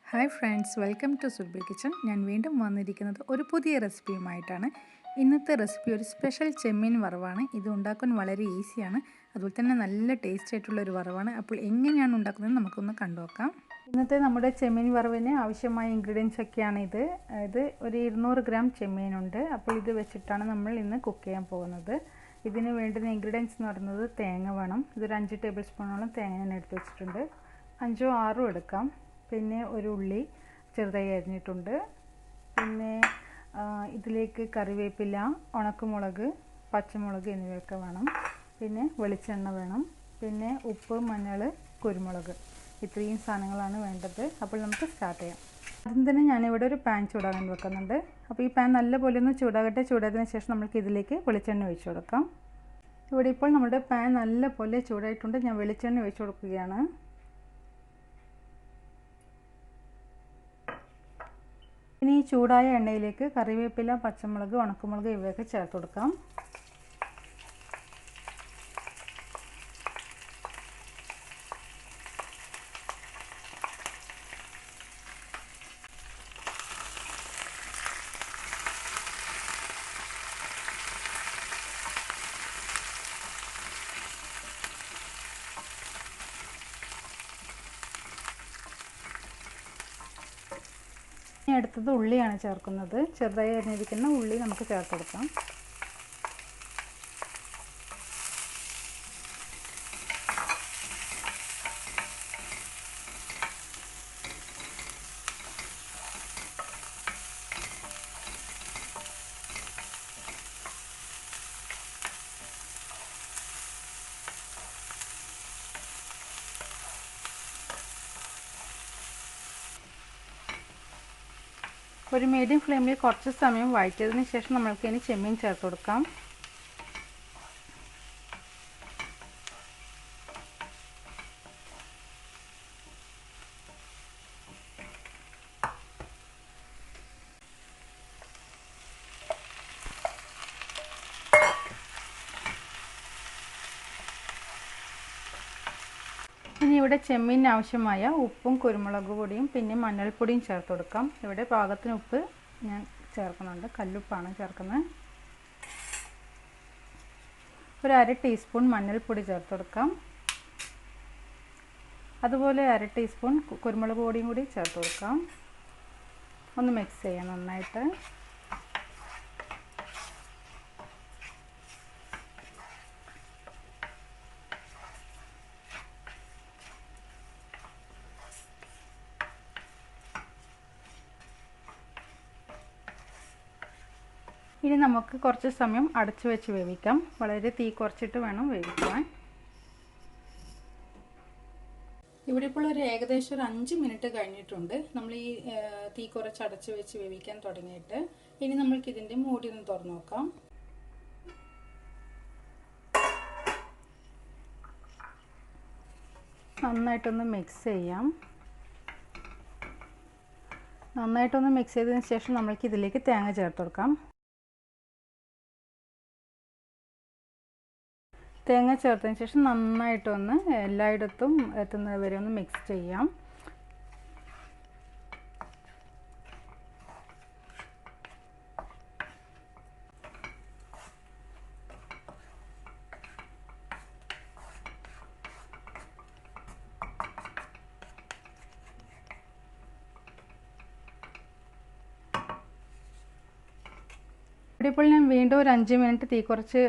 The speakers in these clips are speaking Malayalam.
Hi friends, welcome to Surbhi kitchen. ഞാൻ വീണ്ടും വന്നിരിക്കുന്നത് ഒരു പുതിയ റെസിപ്പിയുമായിട്ടാണ്. ഇന്നത്തെ റെസിപ്പി ഒരു സ്പെഷ്യൽ ചെമ്മീൻ വറവാണ്. ഇത് ഉണ്ടാക്കാൻ വളരെ ഈസിയാണ്, അതുപോലെ തന്നെ നല്ല ടേസ്റ്റ് ആയിട്ടുള്ളൊരു വറവാണ്. അപ്പോൾ എങ്ങനെയാണ് ഉണ്ടാക്കുന്നത് നമുക്കൊന്ന് കണ്ടുനോക്കാം. ഇന്നത്തെ നമ്മുടെ ചെമ്മീൻ വറവിന് ആവശ്യമായ ഇൻഗ്രീഡിയൻസ് ഒക്കെയാണ് ഇത് ഒരു 200 ഗ്രാം ചെമ്മീനുണ്ട്. അപ്പോൾ ഇത് വെച്ചിട്ടാണ് നമ്മൾ ഇന്ന് കുക്ക് ചെയ്യാൻ പോകുന്നത്. ഇതിന് വേണ്ടുന്ന ഇൻഗ്രീഡിയൻസ് എന്ന് പറയുന്നത് തേങ്ങ വേണം. ഇതൊരു 5 ടേബിൾ സ്പൂണോളം തേങ്ങ ഞാൻ എടുത്ത് വെച്ചിട്ടുണ്ട്. 5 6 എടുക്കാം. പിന്നെ ഒരു ഉള്ളി ചെറുതായി അരിഞ്ഞിട്ടുണ്ട്. പിന്നെ ഇതിലേക്ക് കറിവേപ്പില, ഉണക്കമുളക്, പച്ചമുളക് എന്നിവയൊക്കെ വേണം. പിന്നെ വെളിച്ചെണ്ണ വേണം. പിന്നെ ഉപ്പ്, മഞ്ഞൾ, കുരുമുളക്, ഇത്രയും സാധനങ്ങളാണ് വേണ്ടത്. അപ്പോൾ നമുക്ക് സ്റ്റാർട്ട് ചെയ്യാം. ആദ്യം തന്നെ ഞാനിവിടെ ഒരു പാൻ ചൂടാകാൻ വെക്കുന്നുണ്ട്. അപ്പോൾ ഈ പാൻ നല്ലപോലെ ഒന്ന് ചൂടാകട്ടെ. ചൂടായതിനു ശേഷം നമുക്ക് ഇതിലേക്ക് വെളിച്ചെണ്ണ ഒഴിച്ചു കൊടുക്കാം. ഇവിടെ ഇപ്പോൾ നമ്മുടെ പാൻ നല്ലപോലെ ചൂടായിട്ടുണ്ട്. ഞാൻ വെളിച്ചെണ്ണ ഒഴിച്ചു കൊടുക്കുകയാണ്. ഇനി ഈ ചൂടായ എണ്ണയിലേക്ക് കറിവേപ്പില, പച്ചമുളക്, ഉണക്കമുളക് ഇവയൊക്കെ ചേർത്ത് കൊടുക്കാം. ഇനി അടുത്തത് ഉള്ളിയാണ് ചേർക്കുന്നത്. ചെറുതായി അരിഞ്ഞിരിക്കുന്ന ഉള്ളി നമുക്ക് ചേർത്ത് കൊടുക്കാം. ഒരു മീഡിയം ഫ്ലെയിമിൽ കുറച്ച് സമയം വഴറ്റിയതിന് ശേഷം നമ്മൾക്ക് ഇനി ചെമ്മീൻ ചേർത്ത് കൊടുക്കാം. ഇനി ഇവിടെ ചെമ്മീന് ആവശ്യമായ ഉപ്പും കുരുമുളക് പൊടിയും പിന്നെ മഞ്ഞൾപ്പൊടിയും ചേർത്ത് കൊടുക്കാം. ഇവിടെ പാകത്തിന് ഉപ്പ് ഞാൻ ചേർക്കുന്നുണ്ട്, കല്ലുപ്പാണ് ചേർക്കുന്നത്. ഒരു 1/2 ടീസ്പൂൺ മഞ്ഞൾപ്പൊടി ചേർത്ത് കൊടുക്കാം. അതുപോലെ 1/2 ടീസ്പൂൺ കുരുമുളക് പൊടിയും കൂടി ചേർത്ത് കൊടുക്കാം. ഒന്ന് മിക്സ് ചെയ്യാം നന്നായിട്ട്. ഇനി നമുക്ക് കുറച്ച് സമയം അടച്ചു വെച്ച് വേവിക്കാം. വളരെ തീ കുറച്ചിട്ട് വേണം വേവിക്കാൻ. ഇവിടെ ഇപ്പോൾ ഏകദേശം ഒരു 5 മിനിറ്റ് കഴിഞ്ഞിട്ടുണ്ട് നമ്മൾ ഈ തീ കുറച്ച് അടച്ചു വെച്ച് വേവിക്കാൻ തുടങ്ങിയിട്ട്. ഇനി നമ്മൾക്ക് ഇതിൻ്റെ മൂടി ഒന്ന് തുറന്നു നോക്കാം. നന്നായിട്ടൊന്ന് മിക്സ് ചെയ്യാം. നന്നായിട്ടൊന്ന് മിക്സ് ചെയ്തതിന് ശേഷം നമ്മൾക്ക് ഇതിലേക്ക് തേങ്ങ ചേർത്ത് കൊടുക്കാം. തേങ്ങ ചേർത്തതിന് ശേഷം നന്നായിട്ടൊന്ന് എല്ലായിടത്തും എത്തുന്നത് വരെ ഒന്ന് മിക്സ് ചെയ്യാം. ഇവിടെ ഇപ്പോൾ ഞാൻ വീണ്ടും ഒരു 5 മിനിറ്റ് തീ കുറച്ച്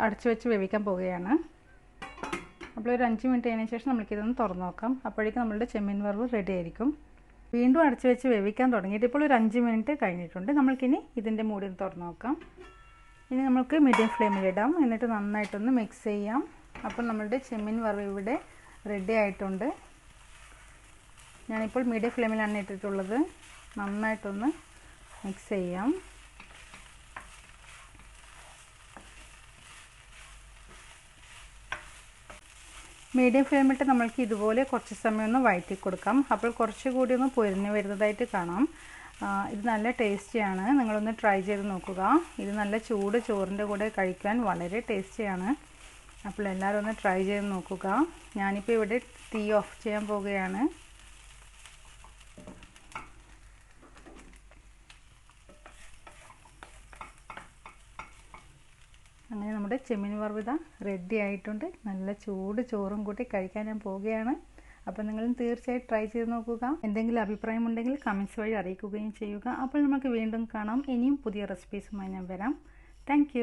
അടച്ചു വെച്ച് വേവിക്കാൻ പോവുകയാണ്. അപ്പോൾ ഒരു 5 മിനിറ്റ് കഴിഞ്ഞ ശേഷം നമുക്കിതൊന്ന് തുറന്നു നോക്കാം. അപ്പോഴേക്കും നമ്മളുടെ ചെമ്മീൻ വറവ് റെഡി ആയിരിക്കും. വീണ്ടും അടച്ചു വെച്ച് വേവിക്കാൻ തുടങ്ങിയിട്ട് ഇപ്പോൾ ഒരു 5 മിനിറ്റ് കഴിഞ്ഞിട്ടുണ്ട്. നമ്മൾക്കിനി ഇതിൻ്റെ മൂടി തുറന്നു നോക്കാം. ഇനി നമുക്ക് മീഡിയം ഫ്ലെയിമിലിടാം. എന്നിട്ട് നന്നായിട്ടൊന്ന് മിക്സ് ചെയ്യാം. അപ്പോൾ നമ്മളുടെ ചെമ്മീൻ വറവ് ഇവിടെ റെഡി ആയിട്ടുണ്ട്. ഞാനിപ്പോൾ മീഡിയം ഫ്ലെയിമിലാണ് ഇട്ടിട്ടുള്ളത്. നന്നായിട്ടൊന്ന് മിക്സ് ചെയ്യാം. മീഡിയം ഫ്ലെയിമിട്ട് നമ്മൾക്ക് ഇതുപോലെ കുറച്ച് സമയം ഒന്ന് വഴറ്റി കൊടുക്കാം. അപ്പോൾ കുറച്ചുകൂടി ഒന്ന് പൊരിഞ്ഞ് വരുന്നതായിട്ട് കാണാം. ഇത് നല്ല ടേസ്റ്റിയാണ്. നിങ്ങളൊന്ന് ട്രൈ ചെയ്ത് നോക്കുക. ഇത് നല്ല ചൂട് ചോറിൻ്റെ കൂടെ കഴിക്കാൻ വളരെ ടേസ്റ്റിയാണ്. അപ്പോൾ എല്ലാവരും ഒന്ന് ട്രൈ ചെയ്ത് നോക്കുക. ഞാനിപ്പോൾ ഇവിടെ തീ ഓഫ് ചെയ്യാൻ പോവുകയാണ്. നമ്മുടെ ചെമ്മീൻ വറുത റെഡി ആയിട്ടുണ്ട്. നല്ല ചൂട് ചോറും കൂട്ടി കഴിക്കാൻ ഞാൻ പോവുകയാണ്. അപ്പോൾ നിങ്ങളും തീർച്ചയായും ട്രൈ ചെയ്ത് നോക്കുക. എന്തെങ്കിലും അഭിപ്രായം ഉണ്ടെങ്കിൽ കമൻറ്റ്സ് വഴി അറിയിക്കുകയും ചെയ്യുക. അപ്പോൾ നമുക്ക് വീണ്ടും കാണാം. ഇനിയും പുതിയ റെസിപ്പീസുമായി ഞാൻ വരാം. താങ്ക്